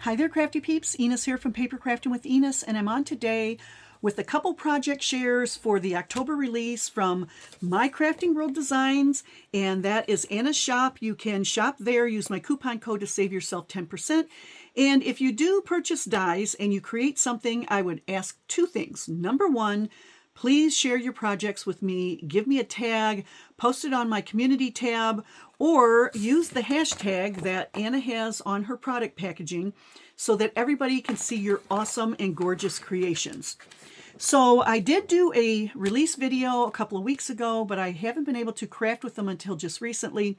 Hi there, crafty peeps. Enis here from Papercrafting with Enis, and I'm on today with a couple project shares for the October release from mycraftingworlddesigns, and that is Anna's shop. You can shop there, use my coupon code to save yourself 10%. And if you do purchase dies and you create something, I would ask two things. Number one, please share your projects with me. Give me a tag, post it on my community tab, or use the hashtag that Anna has on her product packaging so that everybody can see your awesome and gorgeous creations. So I did do a release video a couple of weeks ago, but I haven't been able to craft with them until just recently.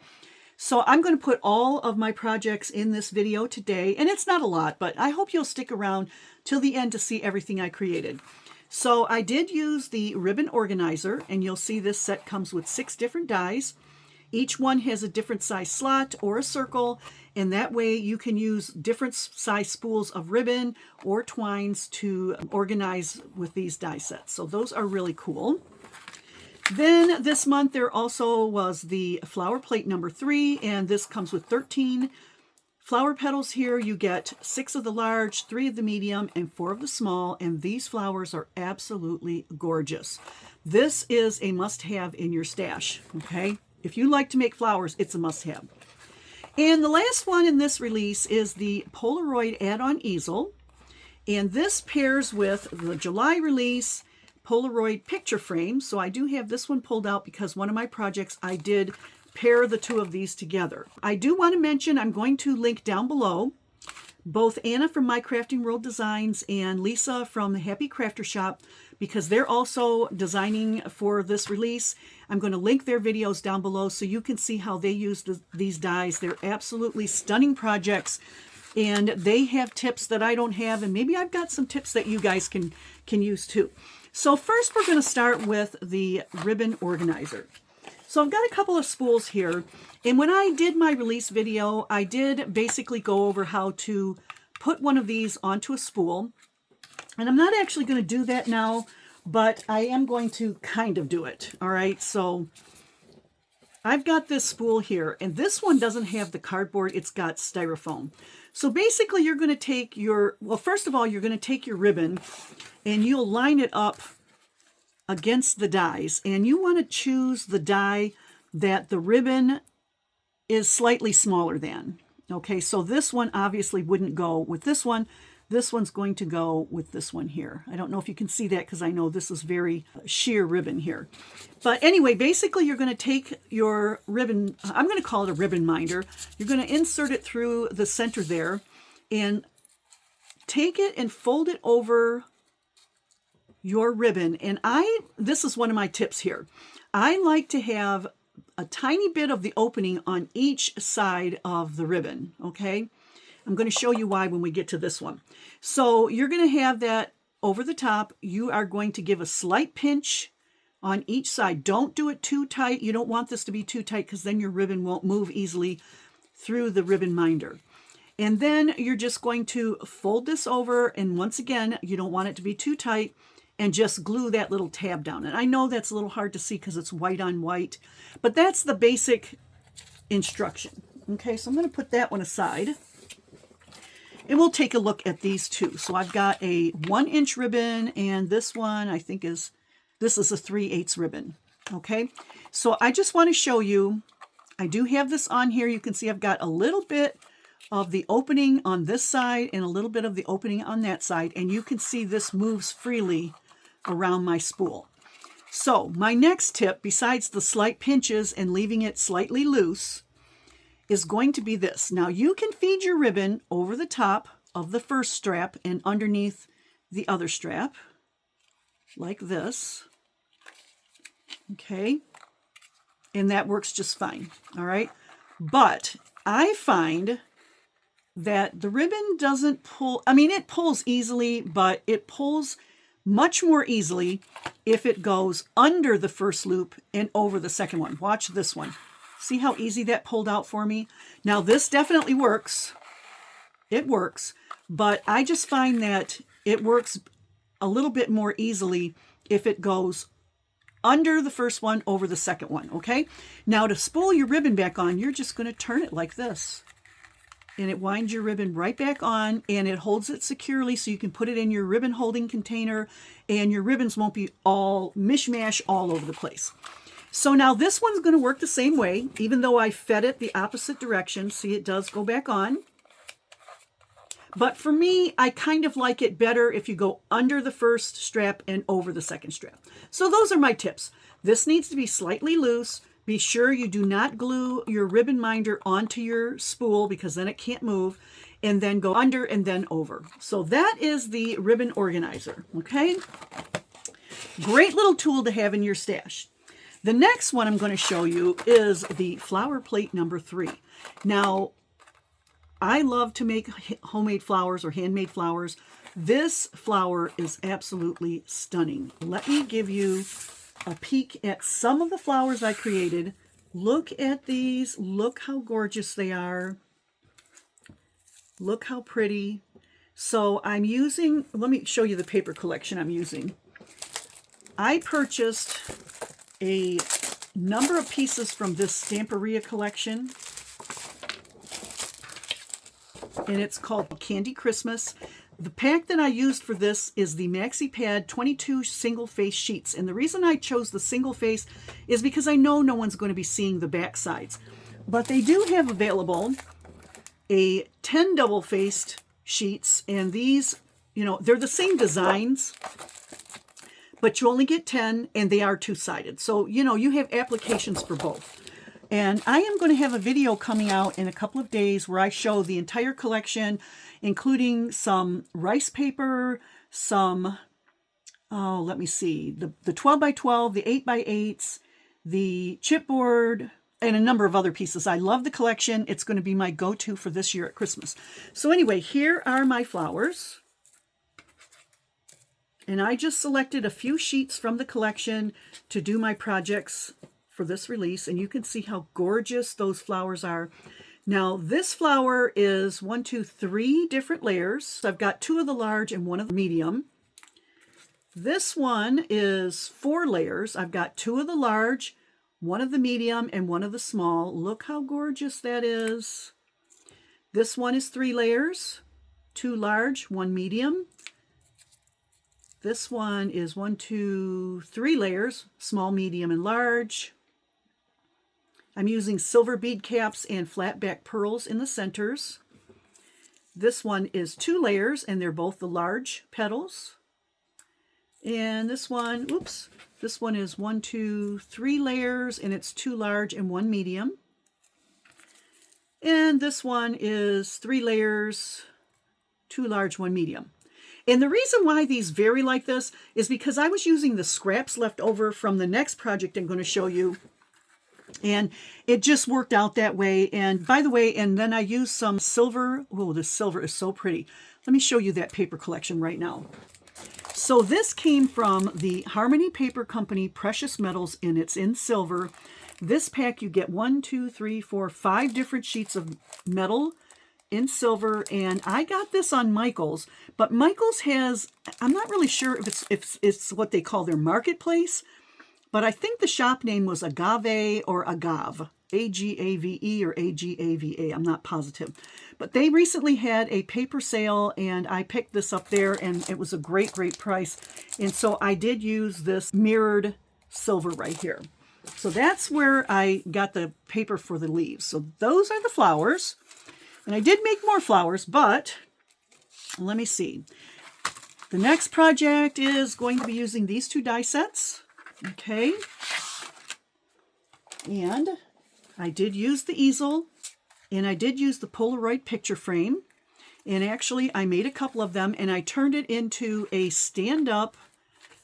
So I'm going to put all of my projects in this video today, and it's not a lot, but I hope you'll stick around till the end to see everything I created. So I did use the ribbon organizer, and you'll see this set comes with 6 different dies. Each one has a different size slot or a circle, and that way you can use different size spools of ribbon or twines to organize with these die sets. So those are really cool. Then this month there also was the flower plate number 3, and this comes with 13 flower petals here. You get 6 of the large, 3 of the medium, and 4 of the small, and these flowers are absolutely gorgeous. This is a must-have in your stash, okay? If you like to make flowers, it's a must-have. And the last one in this release is the Polaroid add-on easel, and this pairs with the July release Polaroid picture frame. So I do have this one pulled out because one of my projects I did pair the two of these together. I do want to mention I'm going to link down below both Anna from mycraftingworlddesigns and Lisa from the Happy Crafter Shop, because they're also designing for this release. I'm going to link their videos down below so you can see how they use these dies. They're absolutely stunning projects, and they have tips that I don't have, and maybe I've got some tips that you guys can use too. So first we're going to start with the ribbon organizer. So I've got a couple of spools here, and when I did my release video, I did basically go over how to put one of these onto a spool. And I'm not actually going to do that now, but I am going to kind of do it. All right, so I've got this spool here, and this one doesn't have the cardboard, it's got styrofoam. So basically you're going to take your, well, first of all, you're going to take your ribbon and you'll line it up against the dies, and you want to choose the die that the ribbon is slightly smaller than. Okay, so this one obviously wouldn't go with this one. This one's going to go with this one here. I don't know if you can see that because I know this is very sheer ribbon here. But anyway, basically you're going to take your ribbon, I'm going to call it a ribbon minder. You're going to insert it through the center there and take it and fold it over your ribbon. And this is one of my tips here. I like to have a tiny bit of the opening on each side of the ribbon, okay? I'm going to show you why when we get to this one. So you're going to have that over the top. You are going to give a slight pinch on each side. Don't do it too tight. You don't want this to be too tight because then your ribbon won't move easily through the ribbon minder. And then you're just going to fold this over, and once again, you don't want it to be too tight, and just glue that little tab down. And I know that's a little hard to see because it's white on white, but that's the basic instruction. Okay, so I'm going to put that one aside. And we'll take a look at these two. So I've got a 1-inch ribbon, and this one I think this is a 3/8 ribbon. Okay, so I just want to show you, I do have this on here. You can see I've got a little bit of the opening on this side and a little bit of the opening on that side, and you can see this moves freely around my spool. So my next tip, besides the slight pinches and leaving it slightly loose, is going to be this. Now you can feed your ribbon over the top of the first strap and underneath the other strap, like this. Okay, and that works just fine. All right, but I find that the ribbon doesn't pull, I mean, it pulls easily, but it pulls much more easily if it goes under the first loop and over the second one. Watch this one. See how easy that pulled out for me? Now this definitely works. It works, but I just find that it works a little bit more easily if it goes under the first one, over the second one, okay? Now to spool your ribbon back on, you're just going to turn it like this. and it winds your ribbon right back on, and it holds it securely so you can put it in your ribbon holding container and your ribbons won't be all mishmash all over the place. So now this one's going to work the same way, even though I fed it the opposite direction. See, it does go back on. But for me, I kind of like it better if you go under the first strap and over the second strap. So those are my tips. This needs to be slightly loose. Be sure you do not glue your ribbon minder onto your spool because then it can't move. And then go under and then over. So that is the ribbon organizer, okay? Great little tool to have in your stash. The next one I'm going to show you is the flower plate number 3. Now, I love to make homemade flowers or handmade flowers. This flower is absolutely stunning. Let me give you a peek at some of the flowers I created. Look at these. Look how gorgeous they are. Look how pretty. So I'm using, let me show you the paper collection I'm using. I purchased a number of pieces from this Stamperia collection, and it's called Candy Christmas. The pack that I used for this is the Maxi Pad 22 single face sheets, and the reason I chose the single face is because I know no one's going to be seeing the back sides, but they do have available a 10 double faced sheets, and these, you know, they're the same designs, but you only get 10, and they are two-sided. So, you know, you have applications for both. And I am going to have a video coming out in a couple of days where I show the entire collection, including some rice paper, some, oh, let me see, the 12 by 12, the 8 by 8s, the chipboard, and a number of other pieces. I love the collection. It's going to be my go-to for this year at Christmas. So anyway, here are my flowers. And I just selected a few sheets from the collection to do my projects for this release. And you can see how gorgeous those flowers are. Now, this flower is 3 different layers. So I've got 2 of the large and 1 of the medium. This one is 4 layers. I've got 2 of the large, 1 of the medium, and 1 of the small. Look how gorgeous that is. This one is 3 layers, 2 large, 1 medium. This one is 3 layers, small, medium, and large. I'm using silver bead caps and flat back pearls in the centers. This one is 2 layers, and they're both the large petals. And this one, oops, this one is 3 layers, and it's 2 large and 1 medium. And this one is 3 layers, 2 large, 1 medium. And the reason why these vary like this is because I was using the scraps left over from the next project I'm going to show you. And it just worked out that way. And by the way, and then I used some silver. Oh, this silver is so pretty. Let me show you that paper collection right now. So this came from the Harmony Paper Company Precious Metals, and it's in silver. This pack, you get 5 different sheets of metal in silver, and I got this on Michaels, but Michaels has, I'm not really sure if it's what they call their marketplace, but I think the shop name was Agave or Agave, A-G-A-V-E or A-G-A-V-A, I'm not positive. But they recently had a paper sale, and I picked this up there, and it was a great, great price. And so I did use this mirrored silver right here. So that's where I got the paper for the leaves. So those are the flowers. And I did make more flowers, but let me see. The next project is going to be using these 2 die sets. Okay. And I did use the easel, and I did use the Polaroid picture frame. And actually, I made a couple of them, and I turned it into a stand-up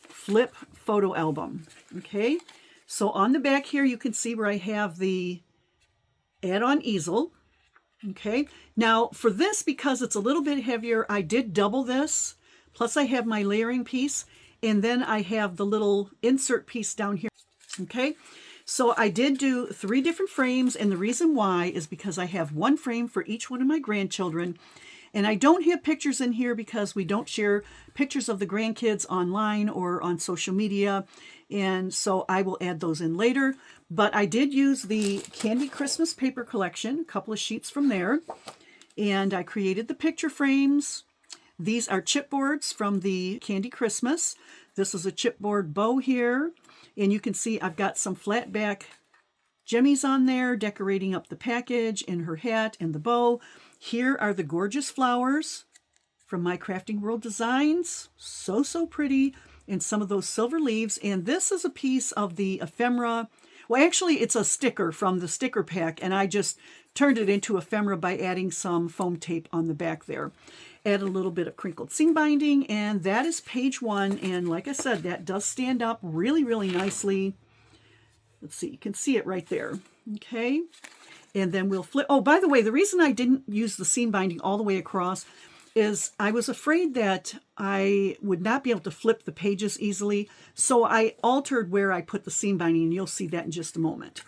flip photo album. Okay. So on the back here, you can see where I have the add-on easel. Okay, now for this, because it's a little bit heavier, I did double this. Plus I have my layering piece, and then I have the little insert piece down here. Okay, so I did do 3 different frames, and the reason why is because I have 1 frame for each one of my grandchildren. And I don't have pictures in here because we don't share pictures of the grandkids online or on social media. And so I will add those in later. But I did use the Candy Christmas paper collection, a couple of sheets from there. And I created the picture frames. These are chipboards from the Candy Christmas. This is a chipboard bow here. And you can see I've got some flat back jemmies on there, decorating up the package and her hat and the bow. Here are the gorgeous flowers from mycraftingworlddesigns. So, so pretty. And some of those silver leaves. And this is a piece of the ephemera. Well, actually, it's a sticker from the sticker pack, and I just turned it into ephemera by adding some foam tape on the back there. Add a little bit of crinkled seam binding, and that is page 1. And like I said, that does stand up really, really nicely. Let's see, you can see it right there. Okay, and then we'll flip. Oh, by the way, the reason I didn't use the seam binding all the way across is I was afraid that I would not be able to flip the pages easily. So I altered where I put the seam binding, and you'll see that in just a moment.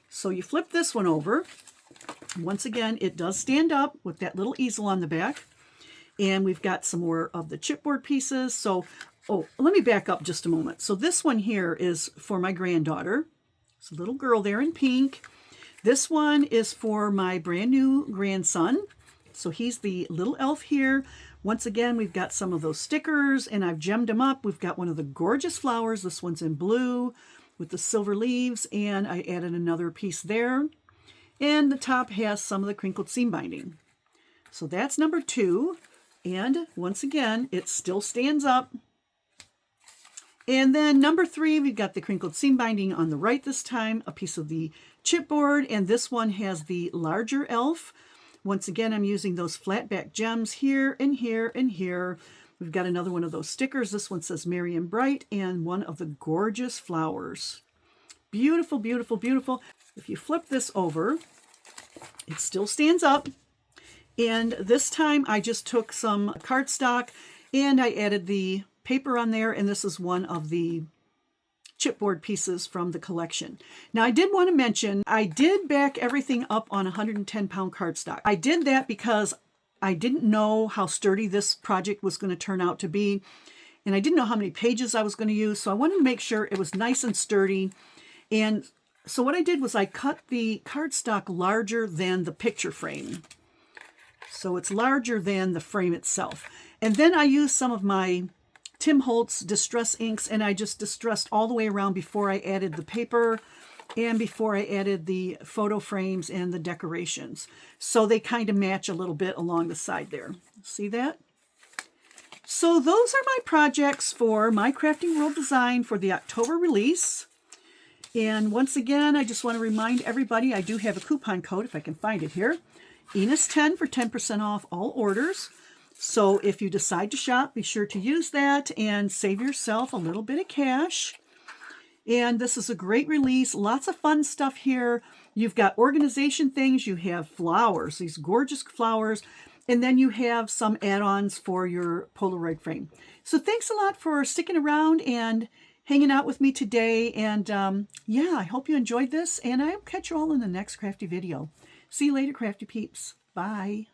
So you flip this one over. Once again, it does stand up with that little easel on the back. And we've got some more of the chipboard pieces. So, oh, let me back up just a moment. So this one here is for my granddaughter. It's a little girl there in pink. This one is for my brand new grandson. So he's the little elf here. Once again, we've got some of those stickers, and I've gemmed them up. We've got one of the gorgeous flowers. This one's in blue with the silver leaves, and I added another piece there. And the top has some of the crinkled seam binding. So that's number 2. And once again, it still stands up. And then number 3, we've got the crinkled seam binding on the right this time, a piece of the chipboard, and this one has the larger elf. Once again, I'm using those flat back gems here and here and here. We've got another one of those stickers. This one says Merry and Bright, and one of the gorgeous flowers. Beautiful, beautiful, beautiful. If you flip this over, it still stands up. And this time I just took some cardstock and I added the paper on there, and this is one of the chipboard pieces from the collection. Now, I did want to mention, I did back everything up on 110-pound cardstock. I did that because I didn't know how sturdy this project was going to turn out to be, and I didn't know how many pages I was going to use, so I wanted to make sure it was nice and sturdy. And so what I did was I cut the cardstock larger than the picture frame. So it's larger than the frame itself. And then I used some of my Tim Holtz Distress inks, and I just distressed all the way around before I added the paper and before I added the photo frames and the decorations. So they kind of match a little bit along the side there. See that? So those are my projects for My Crafting World Design for the October release. And once again, I just want to remind everybody, I do have a coupon code, if I can find it here. Enis10 for 10% off all orders. So if you decide to shop, be sure to use that and save yourself a little bit of cash. And this is a great release. Lots of fun stuff here. You've got organization things. You have flowers, these gorgeous flowers. And then you have some add-ons for your Polaroid frame. So thanks a lot for sticking around and hanging out with me today. And yeah, I hope you enjoyed this. And I'll catch you all in the next crafty video. See you later, crafty peeps. Bye.